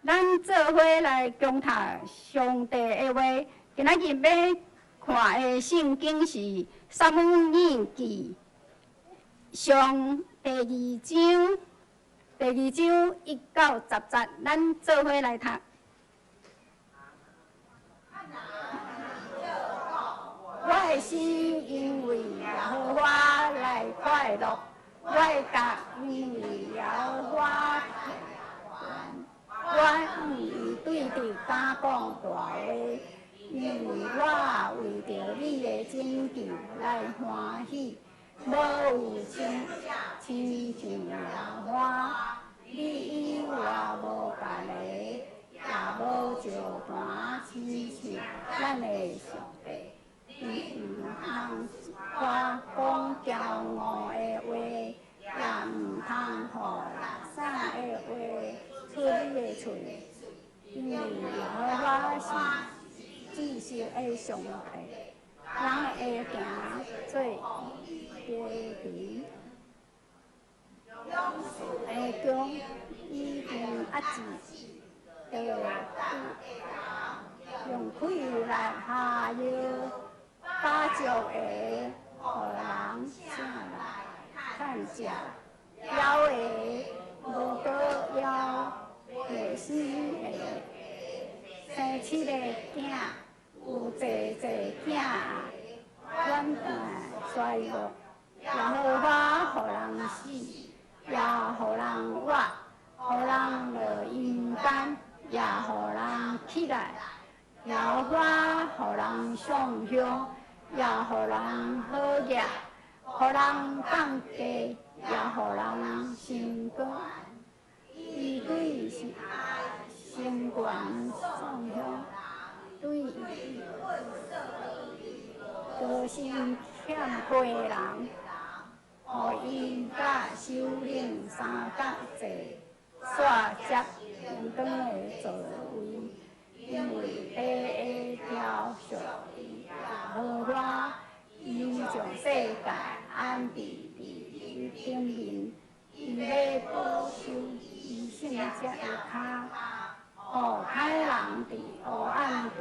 咱做伙来共读上帝的话。今仔日要看的圣经是《撒母耳记》上第2章1到10节，咱做伙来读。我的心因为耶和华来快乐，我的脚因为耶和华我因对你敢讲大话，因为我为着你的拯救来欢喜。无有亲像耶和华，你以外无别个，也无石盘亲像咱的上帝。你毋通我讲骄傲的话，也毋通互垃圾的话出你的嘴，因为耶和华是至实的上帝，人会行做批评，会将伊边压制，用气来下药。把石个，互人请来趁食，枵个无过枵，袂死个生7个囝，有济囝转衰弱，也好我互人死，也互人活，互人落阴间，也互人起来，也我互人上香。也互人好业，互人放假，也互人成功。伊对成全上香，对伊高薪欠亏人，互伊甲首领三角坐煞接平等的座位，因为地的雕塑。耶和华伊将世界安置伫顶面，伊要保守伊圣者的脚，互歹人伫黑暗中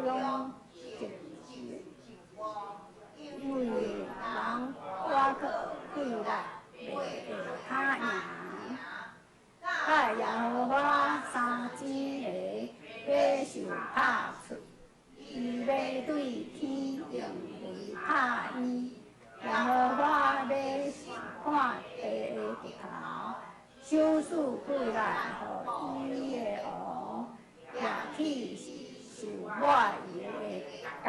因为人我起来袂会脚赢。甲耶和华三更个要受拍出。伊要对天用雷拍伊，耶和华要看地的骨头，手术过来，互伊的王也去受我伊的角。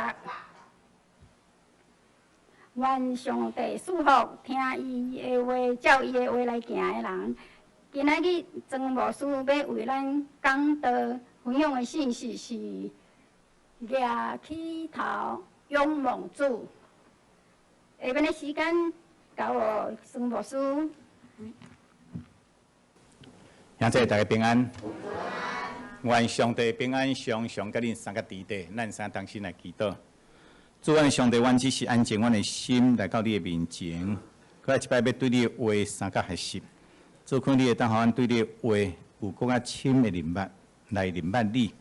愿上帝赐福听伊的话，照伊的话来行的人。今仔日庄牧师要为咱讲道分享的信息是。举起头仰望主，下面的时间交我孙牧师。现在大家平安，愿上帝平安常常甲恁三个伫地，咱三同心来祈祷。主愿上帝，阮只是安静阮的心来到你的面前，搁来一摆要对你的话三个学习。主看你会当互阮对你的话有更较深的认捌，来认捌你。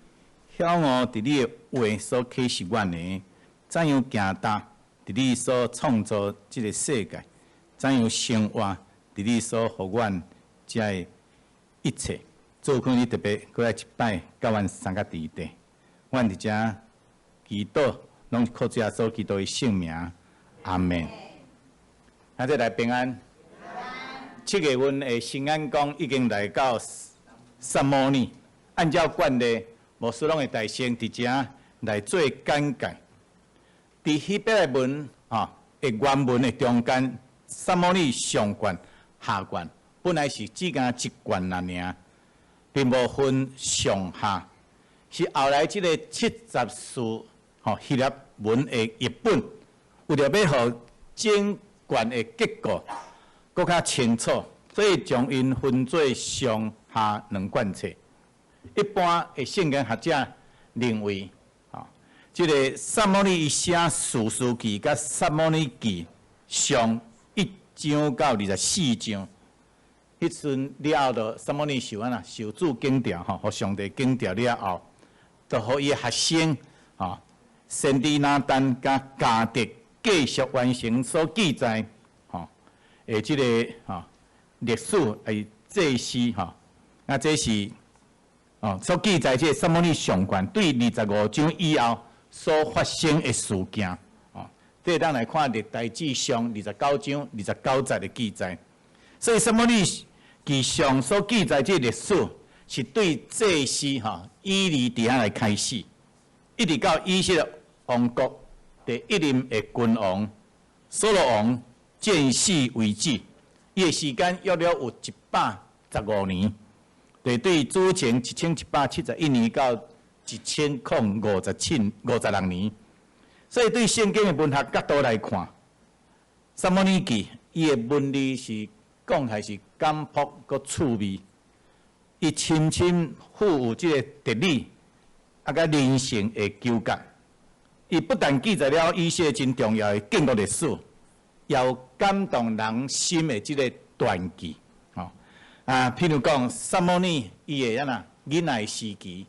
晓悟伫你的话所启示阮的，怎样行踏伫你所创造即个世界，怎样生活伫你所互阮遮的一切。做看你特别过来一摆，甲阮三个伫地，阮伫遮祈祷，拢是靠主耶稣基督的圣名，阿门。咱再来平安。7月份的新安宫已经来到撒母耳，按照惯例。牧师拢会大声伫遮来做简介。伫希伯来文的原文的中间，撒母耳上卷、下卷，本来是只干一卷尔，并无分上下。是后来即个70书希腊文的译本，为了要互整卷的结构更较清楚，所以将因分做上下2卷册。一般的圣经学者认为，这个撒母耳写士师记甲撒母耳记上1章到24章，迄阵了后，就萨摩尼受受主敬调互上帝敬调了后，就互伊学生先知拿单甲加特继续完成所记载即个历史祭司这是所记载即个萨摩尼上卷对25章以后所发生的事件这咱来看历代志上29章29节的记载。所以萨摩尼记上所记载这历史，是对祭司以利伫遐来开始，一直到以色列王国第一任的君王所罗王建死为止。伊的时间约了有115年，对主前1171年到1056年。所以对圣经的文学角度来看，萨摩尼记伊的文理是讲还是简朴佮趣味，伊深深富有即个哲理，甲人性的纠结。伊不但记载了一些真重要的建国历史，也有感动人心的即个传记。譬如讲萨摩尼伊的囡仔时期，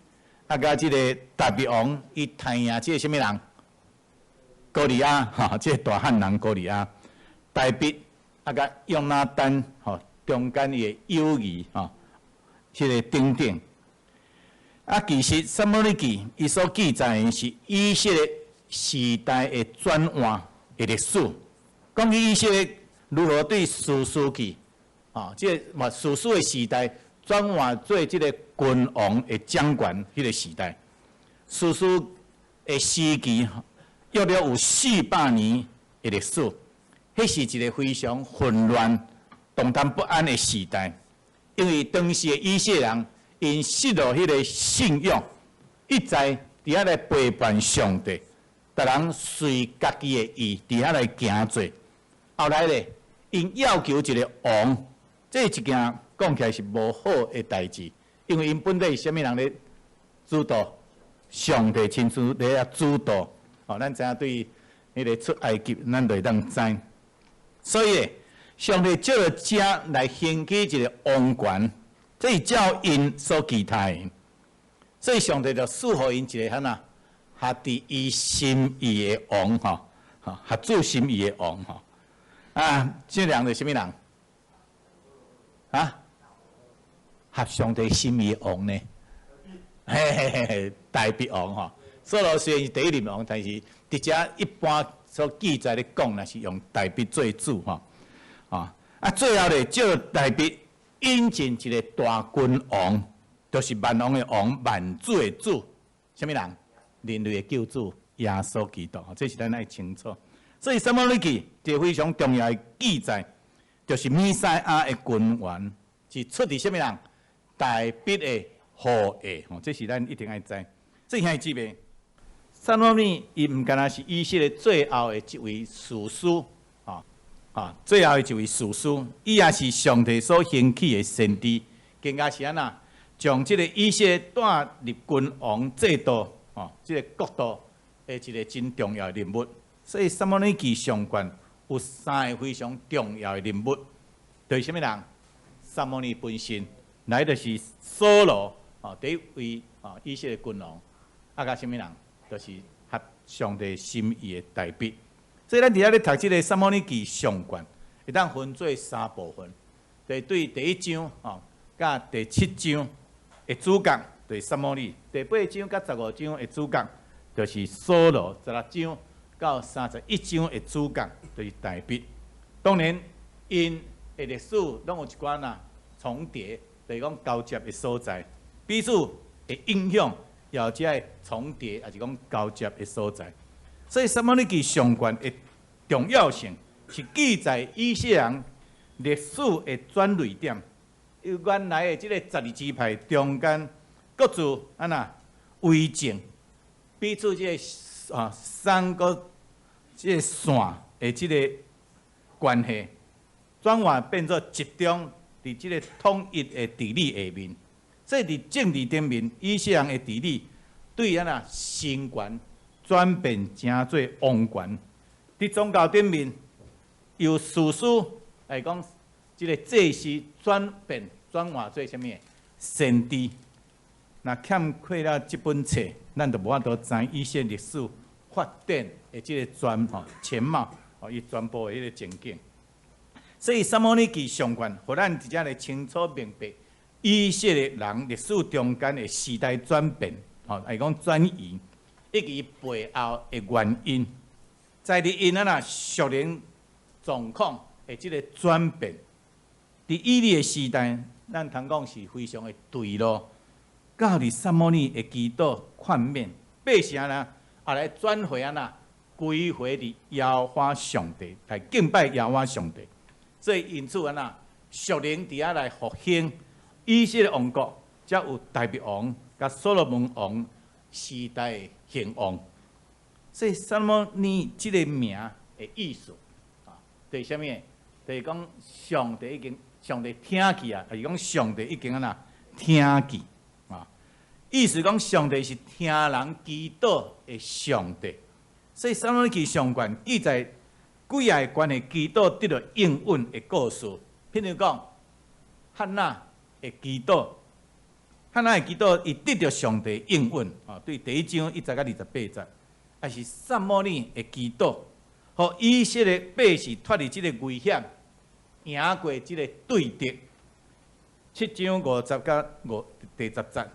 甲即个大卫王伊太赢即个什么人？哥利亚即个大汉人哥利亚，大卫甲约拿单中间伊的友谊即个等等。其实萨摩尼记伊所记载的是以色列时代的转换的历史，讲起以色列如何对士师记即个士师的时代转换做即个君王的掌权迄个时代，士师的时期约了有400年的历史，迄是一个非常混乱、动荡不安的时代。因为当时的以色列人因失落迄个信仰，一再伫遐来背叛上帝，逐人随家己的意伫遐来行做。后来咧，因要求一个王，这一件讲起来是无好的代志，因为因本来是啥物人咧主导？上帝亲自咧主导。咱知影对迄个出埃及，咱就会当知。所以，上帝借着这来兴起一个王权，这是照因所期待的。所以，上帝就赐予因一个合伫伊心意的王合主心意的王这人是什么人？合上帝心意的王呢？大卫王所罗虽然是第一任王，但是伫遮一般所记载咧讲，那是用大卫做主最后咧，借大卫引进一个大君王，就是万王的王、万主的主，什么人？人类的救主耶稣基督，这是咱爱清楚。所以撒母耳记一个非常重要的记载，就是弥赛亚的君王是出自什么人？大卫的后裔，这是咱一定爱知。所以兄弟姊妹，撒母耳伊唔单单是以色列最后的一位士师，最后的一位士师，伊也是上帝所兴起的先知，更加是将这个以色列带入君王制度，这个国度的一个真重要的人物。所以撒母耳记上卷有3个非常重要的人物，就是什么人？撒母耳本身，来就是扫罗，第一位以色列君王。甲什么人？就是合上帝心意的大卫。所以咱伫遐咧读这个撒母耳记上卷，会当分做3部分。对第1章甲第7章的主角就是撒母耳，第8章甲15章的主角就是扫罗，16章到31章的主角就是大卫。当然，因的历史拢有一寡重叠，就是讲交接的所在，彼此的影响。有这个重叠，也是讲交接的所在。所以撒母耳记上卷的重要性是记载以色列人历史的转捩点。由原来的这个12支派中间各自为政，彼此这个3个这个线的这个关系，转换变作集中伫这个统一的治理下面。所以，伫政治顶面，以色列人的治理对神权转变成做王权；伫宗教顶面，由士师来讲这个祭司转变转换做什么？先知。那欠缺了这本册，咱就无法度知以色列历史发展的这个全貌，伊全部的迄个情景。所以撒母耳记上卷，互咱直接来清楚明白以色列人历史中间的时代转变，来讲转移，以及背后的原因，在伫因属灵状况的这个转变，伫以利的时代，咱通讲是非常的对咯。到伫撒母耳的祈祷劝勉，百姓也来转回归回伫耶和华上帝，来敬拜耶和华上帝。所以因此属灵伫来复兴，以色列王国才有大卫王甲所罗门王时代的兴旺。所以撒母耳这个名的意思就是啥物？就是讲上帝听见啊，还是讲上帝已经听见啊？意思讲上帝是听人祈祷的上帝。所以撒母耳记上卷记载几个关系祈祷得到应允的故事，譬如讲汉娜的祈祷，汉娜的祈祷伊得到上帝应允啊，对第1章1节到28节，也是撒母耳的祈祷，互以色列百姓脱离这个危险，赢过这个对敌。7章50到第10节，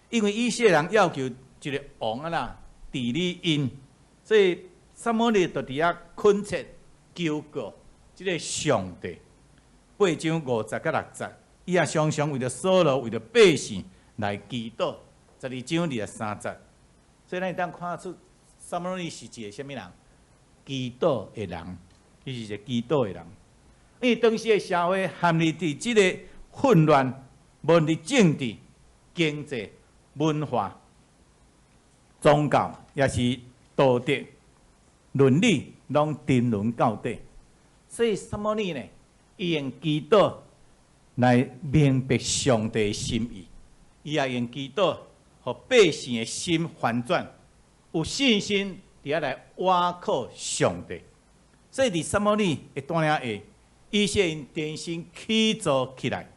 因为以色列人要求一个王治理因，所以撒母耳就伫遐恳切求告这个上帝。8章50到60节，伊也常常为着扫罗、为着百姓来祈祷。12章23节，所以咱当看出撒母耳是一个什么人？祈祷的人，伊是一个祈祷的人。因为当时的社会陷入伫即个混乱，无论伫政治、经济、文化、宗教，也是道德、伦理，拢沉沦到底。所以撒母耳呢，伊用祈祷来明白上帝的心意，伊也用祈祷，互百姓的心反转，有信心伫遐来倚靠上帝。所以伫撒母耳的带领下，以色列因重新起造起来，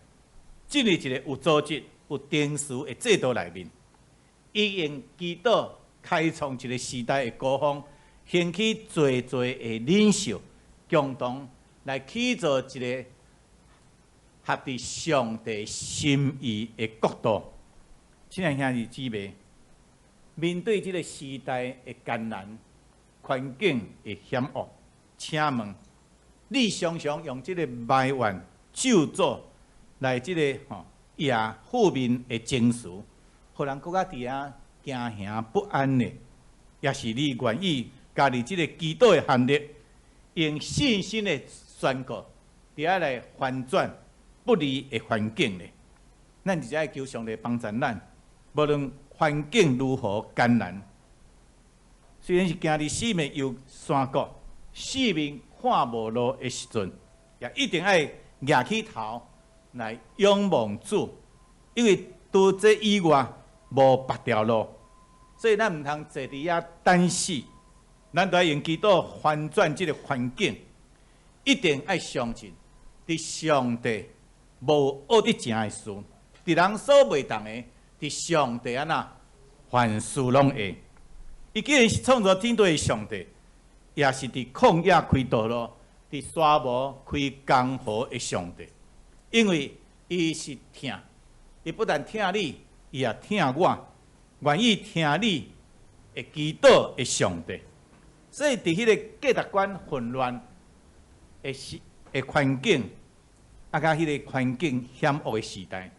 进入一个有组织、有定时的制度内面。伊用祈祷开创一个时代的高峰，兴起侪的领袖，共同来起造一个合伫上帝心意的国度。亲爱兄弟姊妹，面对这个时代的艰难、环境的险恶，请问你常常用这个埋怨、咒诅来这个也负面的情绪，互人更加伫遐惊吓不安的，也是你愿意加入这个祈祷的行列，用信心的宣告，伫遐来反转不利的环境呢？咱直接求上帝帮助咱，无论环境如何艰难，虽然是行伫四面有山谷，四面看无路的时阵，也一定要举起头来仰望主，因为除这以外无别条路，所以咱唔通坐伫遐等死，咱都要用祈祷反转这个环境，一定要相信，伫上帝无恶得正的事，伫人所袂当的，伫上帝凡事拢会。伊既然是创造天地的上帝，也是伫旷野开道路、伫沙漠开江河的上帝。因为伊是听，伊不但听你，伊也听我，愿意听你的祈祷的上帝。所以伫迄个价值观混乱的环境，甲迄个环境险恶的时代，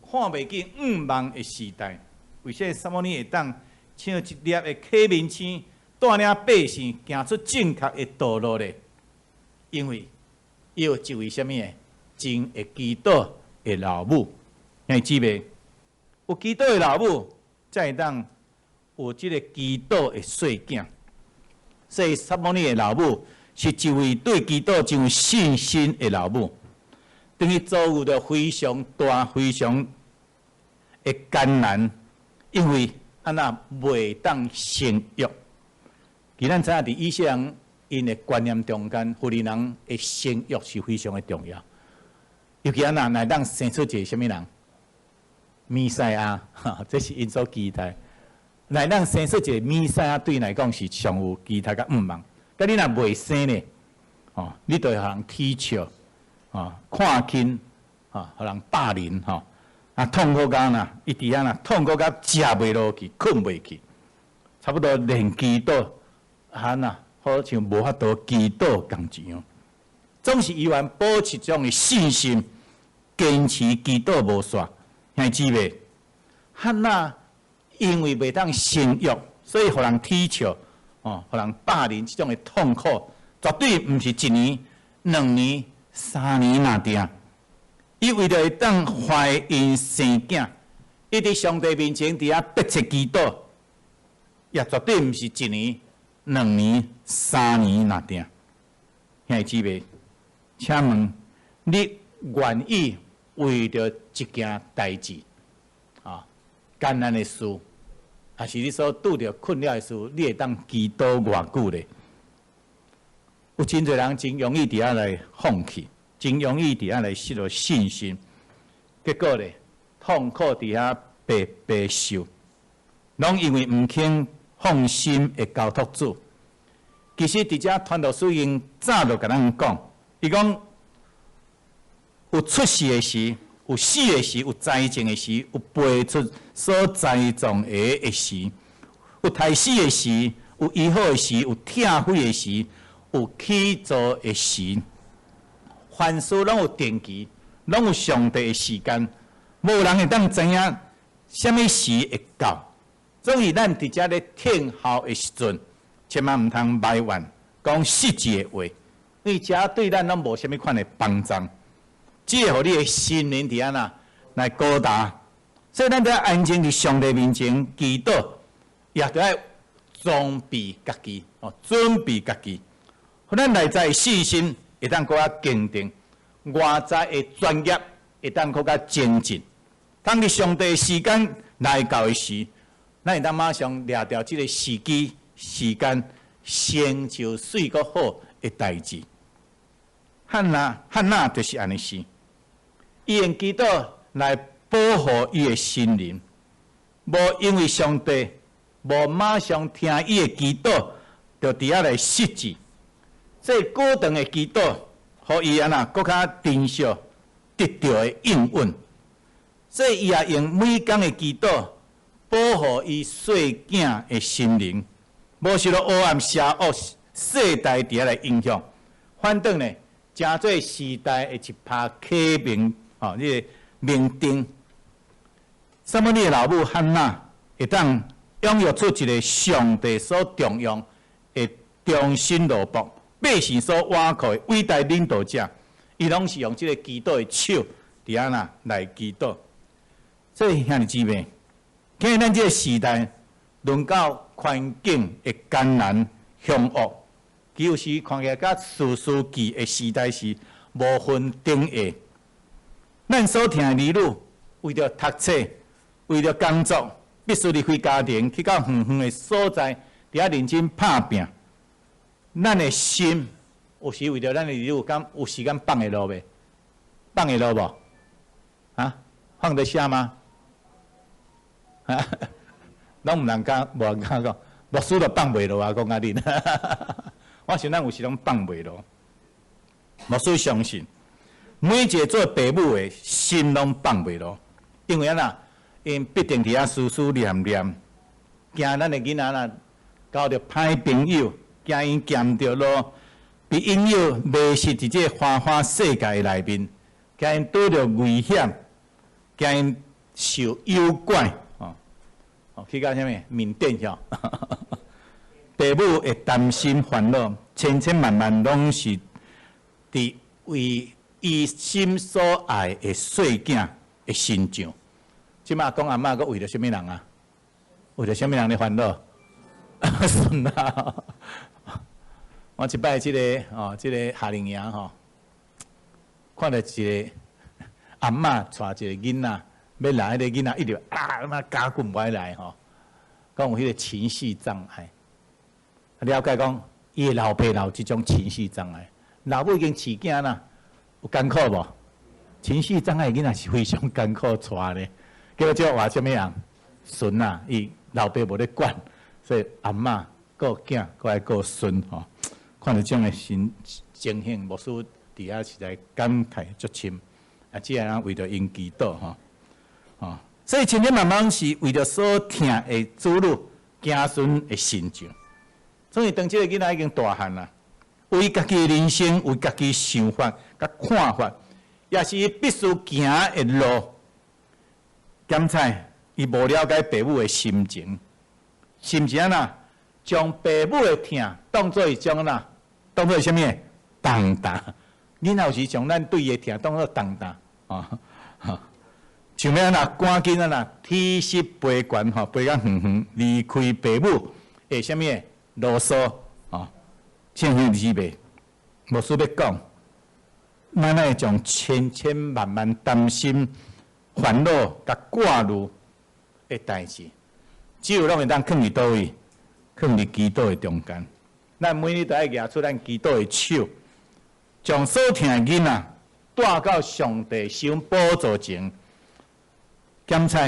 看袂见望的时代，为啥撒母耳会当像一粒的启明星，带领百姓行出正确的道路呢？因为伊有一位什么的真会祈祷的老母，兄弟姊妹，有祈祷的老母，才会当有这个祈祷的细囝。所以撒母耳的老母是一位对祈祷真有信心的老母，等于遭遇着非常大、非常的艰难，因为袂当生育。其咱知影伫以色列人因的观念中间，妇人人的生育是非常的重要。尤其安那来当生出一个什么人？弥赛亚，这是因所期待。来当生出一个弥赛亚，对来讲是上有期待甲愿望。甲你若未生呢，哦，你就会互人踢笑，哦，看轻，哦，互人霸凌，吼，啊，痛苦到呐，一直啊呐，痛苦到食袂落去，困袂去，差不多连祈祷，啊呐，好像无法度祈祷共一样。总是依然保持这种的信心，坚持祈祷无煞。兄姊妹，汉娜因为袂当生育，所以互人踢笑，哦，互人霸凌，这种的痛苦，绝对毋是1年、2年、3年那定。伊为了会当怀孕生囝，伊伫上帝面前伫遐迫切祈祷，也绝对毋是1年、2年、3年那定。兄姊妹，请问你愿意为着一件代志，啊，艰难的事，还是你所拄着困扰的事，你会当祈祷偌久咧？有真侪人真容易伫遐来放弃，真容易伫遐来失去信心，结果咧痛苦伫遐白受，拢因为毋肯放心的交托主。其实伫遮传道书因早就甲咱讲，伊讲。有出世的时，有死的时，有栽种的时，有培出所栽种的时，有胎死的时，有医好的时，有疼悔的时，有起造的时。凡事拢有定期，拢有上帝的时间，无人会当知影什么时会到。所以咱伫遮咧听候的时阵，千万毋通埋怨讲失志的话，因为遮对咱拢无什么款的帮助。只会互你的心灵伫安那来高大，所以咱得要安静伫上帝面前祈祷，也得要装备家己，准备家己，互咱内在的信心会当更加坚定，外在的专业会当更加精进。当你上帝的时间来到的时，咱会当马上抓到这个时机、时间，成就水个好的代志。汉娜就是安尼事。伊用祈祷来保护伊的心灵，无因为上帝无马上听伊的祈祷，就伫遐来失志。这果长的祈祷，互伊安那更较珍惜得到的应允。所以伊也用每天的祈祷保护伊细囝的心灵，无受到黑暗邪恶世代伫遐来影响，反倒呢，真做时代的一拍启明。哦，你个明灯，什么？你的老母汉娜会当拥有出一个上帝所重用的忠心奴仆，百姓所倚靠的伟大领导者，伊拢是用这个祈祷的手伫安那来祈祷。所以兄弟姊妹，今日咱这个时代，论到环境的艰难凶恶，有时看起来甲史书记的时代是无分顶下。咱所听的儿女，为着读册，为着工作，必须离开家庭，去到远远的所在，伫遐认真打拼。咱的心，有时为着咱的儿女，有时间放会落袂？放会落无？啊？放得下吗？啊？拢毋人敢，无人敢讲，牧师都放袂落啊！讲甲恁，我想咱有时拢放袂落。牧师相信。每一个做父母的心拢放袂落，因为啊因必定伫遐思思念念，惊咱的囡仔啦交着歹朋友，惊因行着路，被引诱迷失伫这花花世界内面，惊因拄着危险，惊因受诱拐，去到啥物面店遐，父母会担心烦恼，千千万万拢是伫为。伊心所爱的细囝的心上，即马讲阿嬷，佮为着什么人啊？为着什么人的烦恼？算啦，我一摆即个即个夏令营看到一个阿嬷带一个囡仔，要来，迄个囡仔一直加棍不爱来讲有迄个情绪障碍。了解讲，伊的老爸有即种情绪障碍，老母已经饲囝啦。有艰苦无？情绪障碍囡仔是非常艰苦带的，结果这话什么人？孙啊，伊老爸无咧管，所以阿嬷顾囝，搁来顾孙吼。看到这种的情形，牧师伫遐实在感慨足深。啊，这样人为着因祈祷吼，哦，所以千千万万是为着所听的子女、子孙的成就。所以当这个囡仔已经大汉啦，为家己的人生、为家己想法、甲看法，也是伊必须行的路。检查伊无了解父母的心情，是毋是安那？将父母的疼当作一种呐，当作什么？重担。囡仔有时将咱对伊的疼当作重担啊，像要安那赶紧安那体息飞悬吼，飞到远远离开父母的什么啰嗦啊，千千之辈，牧师要讲，咱爱将千千万万担心、烦恼甲挂虑的代志，只有咱会当放伫倒位，放伫祈祷的中间。咱每日都爱举出咱祈祷的手，将所听的囡仔带到上帝手宝座前，检查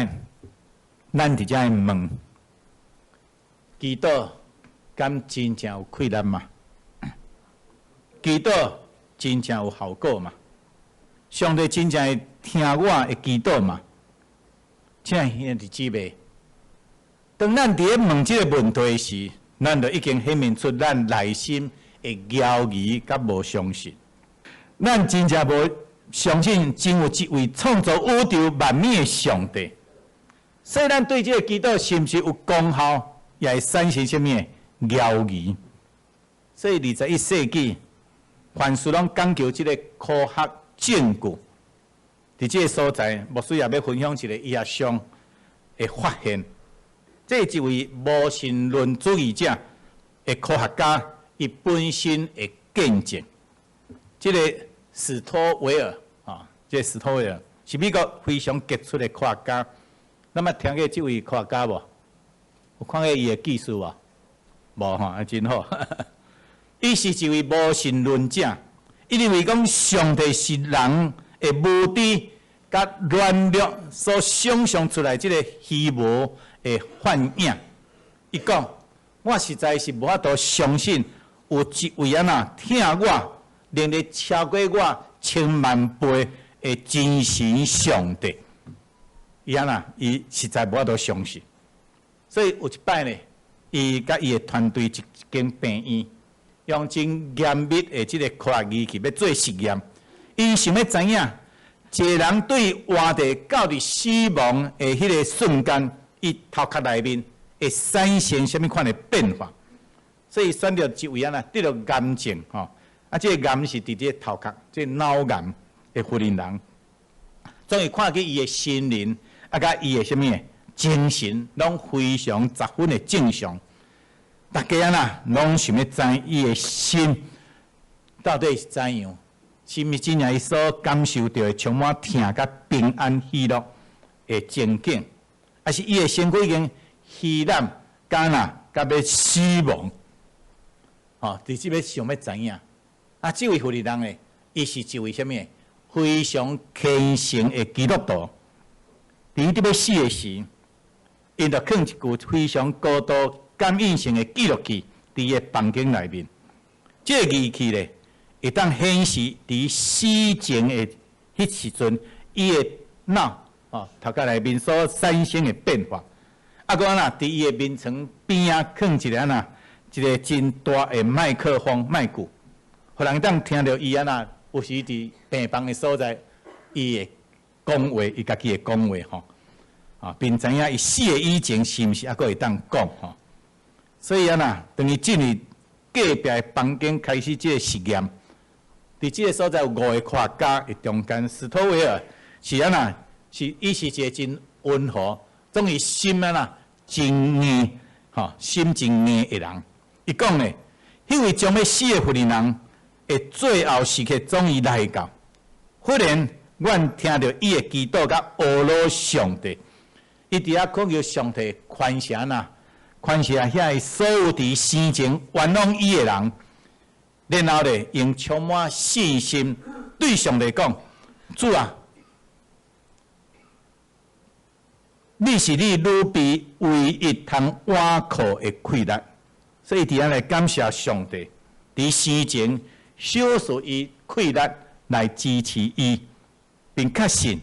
咱伫遮的问：祈祷敢真正有困难吗？祈祷真正有效果吗？上帝真正会听我的祈祷吗？亲爱的姊妹，当咱伫咧问这个问题时，咱就已经显明出咱内心的犹豫甲无相信。咱真正无相信真有一位创造宇宙万物的上帝，所以咱对这个祈祷是毋是有功效，也会产生什么犹豫。所以21世纪，凡事拢讲究这个科学证据。伫这个所在，牧师也要分享一个医学上的发现。这一位无神论主义者的科学家，伊本身的见证。这个史托维尔啊，这个史托维尔是美国非常杰出的科学家。那么听过这位科学家无？有看过伊的技术无？无哈，真好。伊是一位无神论者，伊认为讲上帝是人的无知甲软弱所想象出来这个虚无的幻影。伊讲，我实在是无法度相信有一位安那听我，能力超过我千万倍的真神上帝。伊安那，伊实在无法度相信。所以有一摆呢，伊甲伊的团队一间病院，用真严密的这个科学仪器要做实验。伊想要知影，一个人对活地到伫死亡的迄个瞬间，伊头壳内面会产生什么款的变化？所以选到一位啊，得了癌症吼，啊，这个癌是伫这头壳，这脑癌的富人人，终于看见伊的心灵，啊，甲伊的什么精神，拢非常10分的正常。大家啊，拢想要知伊的心到底是怎样？是毋是真正伊所感受到的充满疼甲平安喜乐的情景，还是伊的身躯已经虚烂、干啊，甲要死亡？哦，直接要想要知影。啊，这位富人人呢，伊是一位什么？非常虔诚的基督徒。伫伊要死的时，伊就放一句非常高度感应性的记录器伫伊的房间内面。这个仪器呢，会当显示伫死前的迄时阵，伊的脑头壳内面所产生的变化。啊，搁安那伫伊的面床边啊，放一个安那一个真大的麦克风麦克，互人当听到伊安那有时伫病房的所在，伊的讲话，伊家己的讲话吼。啊，并知影伊死的以前是毋是还佫会当讲吼？所以啊呐，等于进入隔壁的房间开始这个实验。伫这个所在有5个科学家的中间，史托维尔是啊呐，伊是一个真温和，总是心啊呐真硬，吼心真硬的人。伊讲呢，迄位将要死的妇人人的最后时刻终于来到。忽然，阮听到伊的祈祷甲懊恼上帝。伊伫遐恳求上帝宽赦呐，宽赦遐所有伫生前冤枉伊的人，然后咧用充满信心对上帝讲：主啊，你是你女婢唯一通挽靠的气力，所以伫遐来感谢上帝，伫生前小数伊气力来支持伊，并确信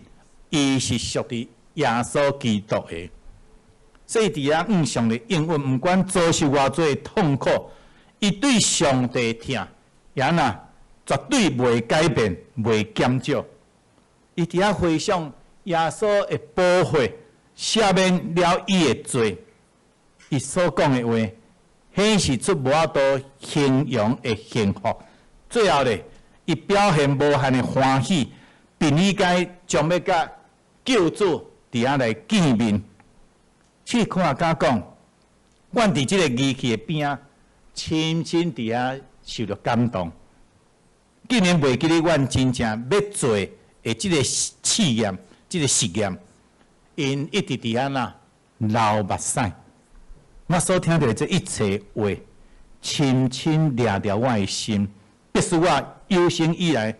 伊是属于耶稣基督的。所以伫遐上帝应允，毋管遭受偌济痛苦，伊对上帝听，也呐绝对袂改变，袂减少。伊伫遐回想耶稣的保护，赦免了伊的罪，伊所讲的话，显示出无法度形容的幸福。最后咧，伊表现无限的欢喜，并理解将要甲救主伫遐来见面。去看甲讲，阮伫即个义气的边啊，深深伫遐受到感动。竟然袂记得阮真正要做的即个试验，即个实验，因一直伫遐呐流目屎。我所听到这一切话，深深掠着我的心，必使我有生以来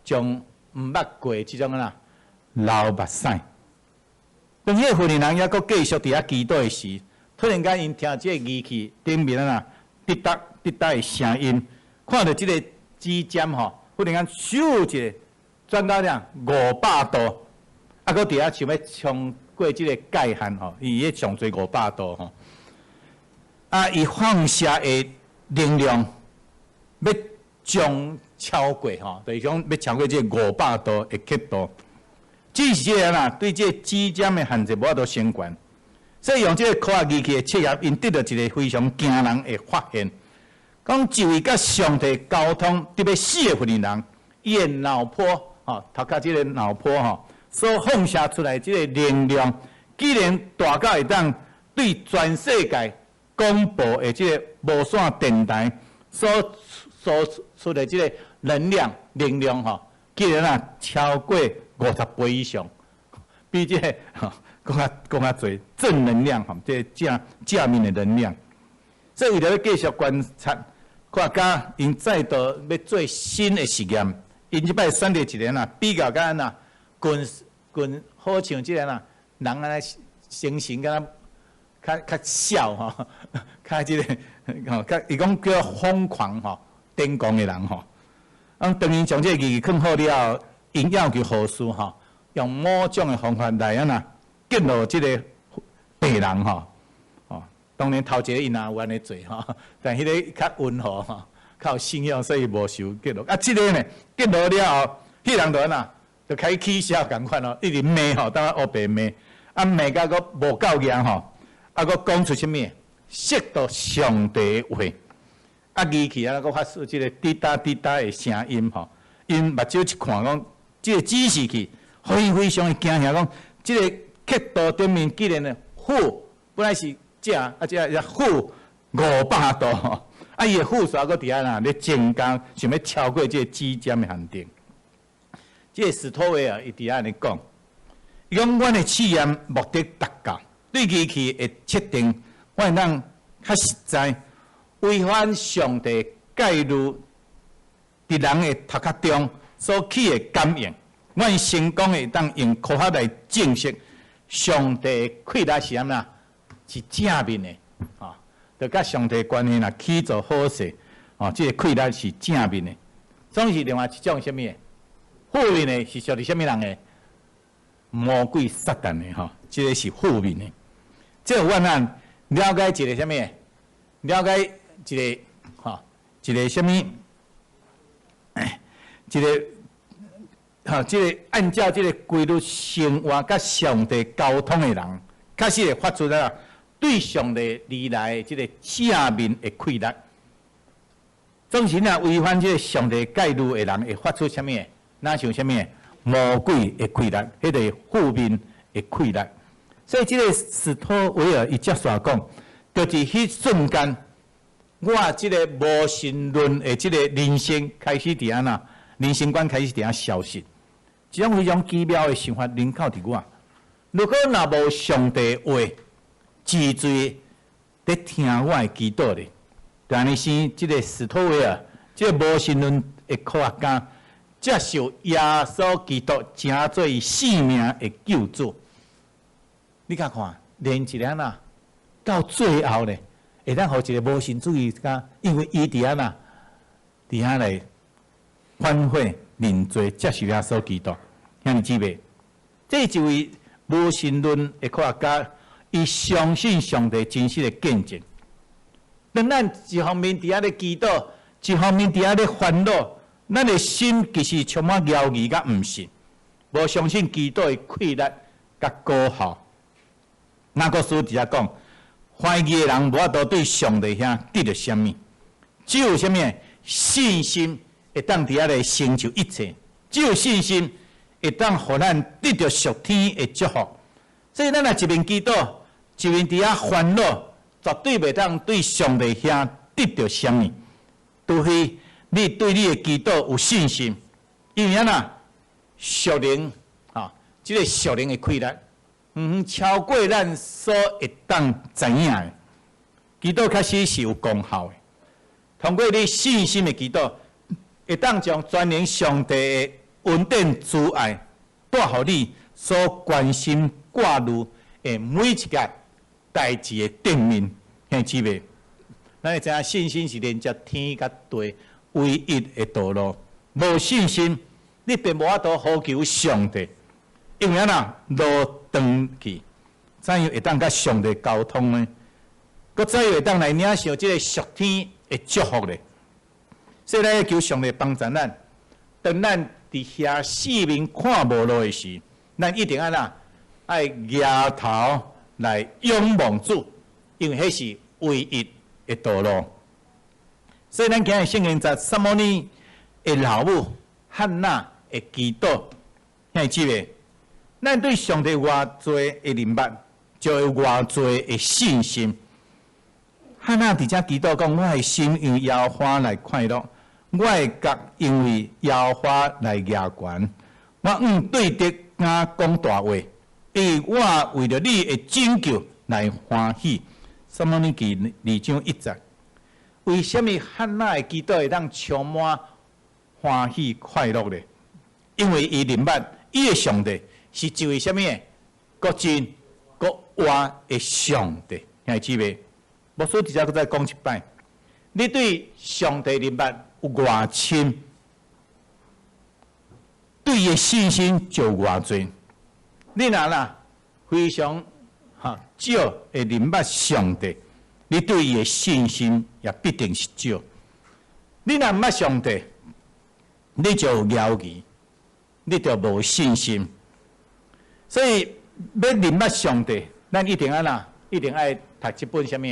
从毋捌过即种啦流目屎。当迄个妇人人还佫继续伫遐祈祷的时，突然间因听即个仪器顶面啊滴答滴答的声音，看到即个指尖吼，忽然间咻一个转到了500度，啊，佫伫遐想要冲过即个界限吼，伊迄上侪500度吼，啊，伊放射的能量要将超过吼，就是讲要超过即个500度的刻度。只是这个啦，对这个指尖的限制无法度相关，所以用这个科学仪器的测验，因得到一个非常惊人的发现，讲一位甲上帝沟通特别死的妇人人，伊的脑波吼，头壳这个脑波吼，所放射出来这个能量，既然大到会当对全世界广播的这个无线电台所出的这个能量吼，既然啊超过50倍以上，比这个讲较侪正能量吼，这正面的能量。所以为了要继续观察，科学家因再度要做新的实验，因即摆选择一个比较甲呐近好像即个人安尼形形敢较笑吼，较即个吼，较伊讲叫疯狂吼，癫狂的人吼。当然将这个仪器放好了后，因要求护士吼，用某种的方法来记录这个病人吼。当然头一个因也有安尼做吼，但迄个较温和吼，较有信仰，所以无受记录。啊，这个呢记录了后，迄人就就开始起笑共款咯，一直骂吼，当然黑白骂，啊骂甲佫无够硬吼，啊佫讲出啥物，识到上帝的话。啊，仪器佫发出即个滴答滴答的声音吼，因目睭一看讲，即个指示器非常的惊吓，讲即个刻度顶面既然负本来是正，啊这负500度吼，啊伊的负数佫伫遐咧增加，想要超过即个指尖的限定。即个史托维尔伊伫遐安尼讲，伊讲阮的试验目的达到，对仪器的设定，阮当较实在。违反上帝介入伫人的头壳中所起的感应，阮成功的当用科学来证实上帝的气力是安那是正面的，就甲上帝关系起做好势，这个气力是正面的。总是另外一种什么？负面的是属于什么人的？魔鬼撒旦的这个是负面的。这个阮了解一个什么？了解。一个什么？这个按照这个规律生活甲上帝沟通的人，确实会发出对上帝而来的这个正面的气力。总是违反这个上帝介入的人会发出什么？那像什么？魔鬼的气力，迄个负面的气力。所以这个史托维尔伊接续讲，就是迄瞬间。我这个无神论的这个人生开始伫安人生观开始伫消失，这种非常奇妙的想法领导伫我。如果若无上帝话，脊椎在听我的祈祷咧，但是生这个史托维尔，这个无神论的科学家，接受耶稣基督成做伊性命的救主。你甲看，连一个啊，到最后咧，会当互一个无神主义家，因为伊伫啊伫遐来反悔认罪，接受耶稣基督，兄弟姊妹，这一位无神论的科学家，伊相信上帝真实的见证。当咱一方面伫遐咧祈祷，一方面伫遐咧烦恼，咱的心其实充满犹豫甲毋信，无相信祈祷的气力甲果效。那个书底下讲，怀疑的人无法度对上帝遐得到什么，只有什么信心会当伫遐来成就一切，只有信心会当互咱得到属天的祝福。所以咱若一面祈祷，一面伫遐烦恼，绝对袂当对上帝遐得到什么，除非你对你的祈祷有信心，因为啊，属灵啊，这个属灵的气力，超过咱所会当知影的。祈祷确实是有功效的，通过你信心的祈祷，会当将全能上帝的恩典慈爱带互你所关心挂虑的每一件代志的顶面。兄弟姊妹，咱会知影信心是连接天甲地唯一的道路。无信心，你便无法度呼求上帝，因为啊，路长去，怎样会当甲上帝沟通呢？搁怎样会当来领受这个属天的祝福呢？所以咱要求上帝帮助咱，当咱伫遐四面看无路的时，咱一定爱摇头来仰望主，因为迄是唯一的道路。所以咱今日圣经在撒母耳的老母汉娜的祈祷，兄弟姊妹，咱对上帝偌多的明白，就有偌多的信心。汉娜伫遮祈祷讲：我的心因耶和华来快乐，我的角因为耶和华来牙悬。我对敌俺讲大话，因为我为了你的拯救来欢喜。撒母耳记2章1节。为什么汉娜的祈祷会当充满欢喜快乐呢？因为伊明白，伊的上帝是一位什么国真国活的上帝。兄弟姊妹，牧师直接再讲一摆，你对上帝明白有偌深，对伊的信心就偌多。你若非常少会明白上帝，你对伊的信心也必定是少。你若毋捌上帝，你就有犹豫，你就无信心。所以要明白上帝，咱一定爱读这本什么？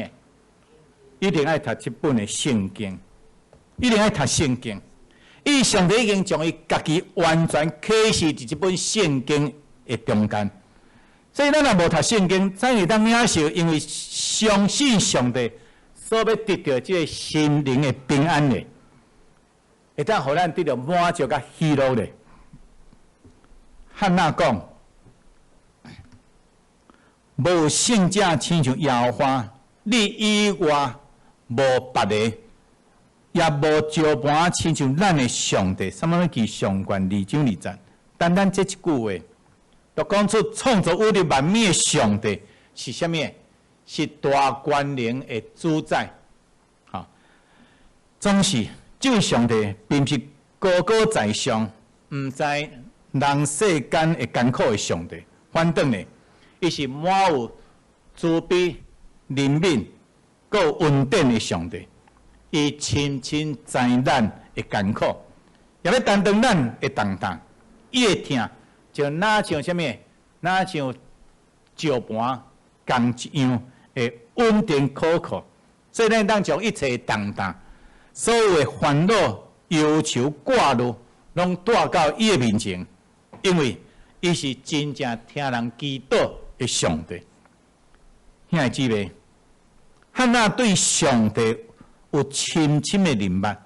一定爱读这本的圣经，一定爱读圣经。因为上帝已经将伊家己完全启示伫这本圣经的中间。所以咱若无读圣经，怎会当领受？因为相信上帝所要得到这个心灵的平安呢？会当互咱得到满足甲喜乐呢？汉娜讲：无圣者亲像耶和华，你以外无别个，也无招盘亲像咱的上帝。撒母耳记上卷2章2节。单单这一句话，就讲出创造宇宙万物的上帝是啥物？是大权能的主宰。总是这位上帝并不是高高在上，毋知人世间的艰苦的上帝。反倒呢，伊是满有慈悲、怜悯、佮有恩典的上帝。伊深深知咱的艰苦，也要担当咱的重担。伊的疼就哪像什么？哪像石盘钢一样的稳定可靠。所以咱当将一切重担、所有的烦恼、忧愁、挂虑，拢带到伊的面前，因为伊是真正听人祈祷的上帝。兄弟姊妹，汉娜对上帝有深深的明白，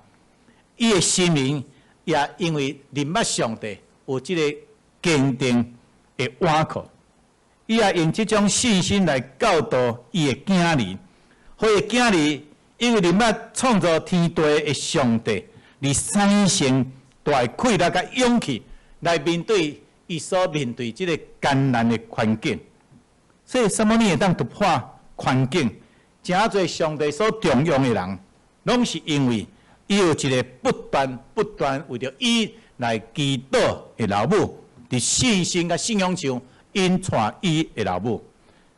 伊的心灵也因为明白上帝有这个坚定的倚靠，伊也用这种信心来教导伊的囝儿，互伊囝儿因为明白创造天地的上帝，而产生大气力甲勇气来面对伊所面对这个艰难的环境。所以什么你会当突破环境？真侪上帝所重用的人，拢是因为伊有一个不断为着伊来祈祷的老母，伫信心甲信仰上因带伊的老母。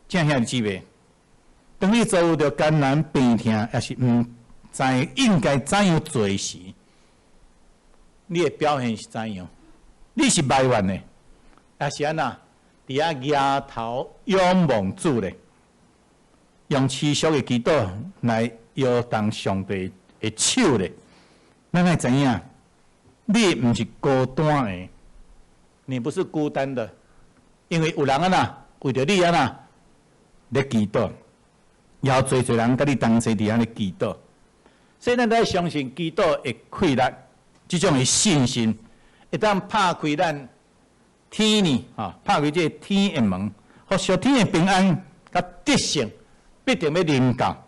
正兄弟姊妹，当你遭遇到艰难病痛，也是毋知应该怎样做时，你的表现是怎样？你是埋怨的，也是安那？伫遐仰头仰望主咧，用持续的祈祷来摇动上帝的手咧。咱爱知影，你毋是孤单的，你不是孤单的，因为有人安那为着你安那咧祈祷，也有侪人甲你同齐伫遐咧祈祷。所以咱要相信祈祷的气力，即种的信心，会当拍开咱天呢，拍开这天的门，互属天的平安甲得胜，必定要临到。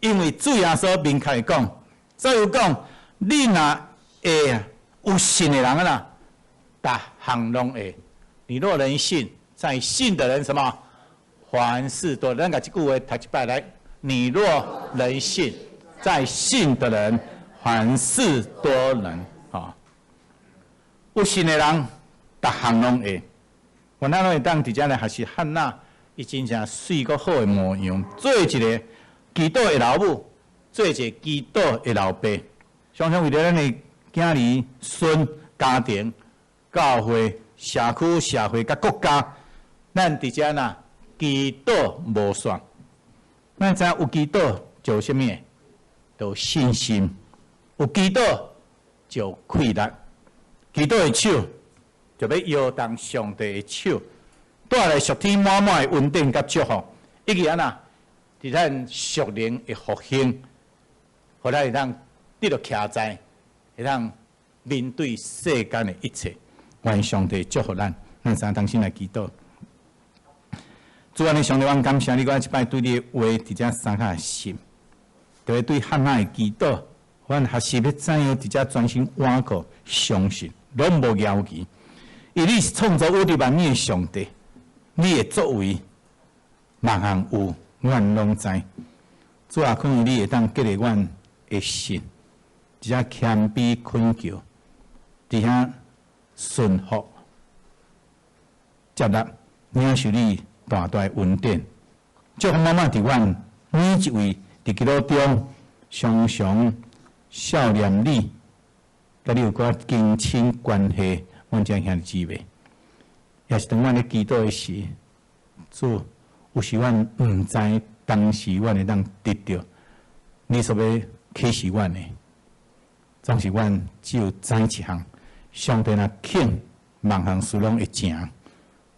因为主耶稣明确讲，再有讲，你若会有信的人啊，逐项拢会。你若能信，在信的人什么？凡事多。咱甲这句话读一摆来。你若能信，在信的人，凡事多能。有信的人。逐项拢会，我咱拢会当伫遮来学习汉娜，伊真正水阁好的模样，做一个祈祷的老母，做一个祈祷的老爸，常常为了咱的囝儿、孙、家庭、教会、社区、社会甲国家，咱伫遮呐祈祷无算。咱知影有祈祷就有啥物？就有信心；有祈祷就有气力。祈祷的手。就要摇动上帝的手，带来属天满满的稳定甲祝福，以及安那，伫咱属灵的复兴，互咱会当得到徛在，会当面对世间的一切。愿上帝祝福咱，咱三同心来祈祷。主安的上帝，我感谢你，我一摆对你的话伫遮三下心，就会对汉娜的祈祷，阮学习要怎样伫遮专心倚靠相信，拢无要求。因你是创造宇宙万物的上帝，你的作为万项有，阮拢知。主啊，可能你会当激励阮的心，伫遮谦卑恳求，伫遐顺服、接纳、领受你大大恩典。祝福妈妈伫阮每一位伫基督中常常孝念你，甲你有寡近亲关系。阮这兄弟姊妹，也是当阮咧祈祷的时，主有时阮毋知当时阮会当得到你所要启示阮的，总是阮只有知一项，上帝若肯，万项事拢会成。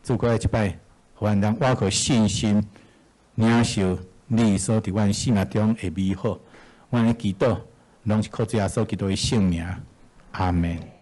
主过来一摆，互阮当挖靠信心，领受你所伫阮生命中的美好。阮咧祈祷，拢是靠主耶稣基督的圣名，阿门。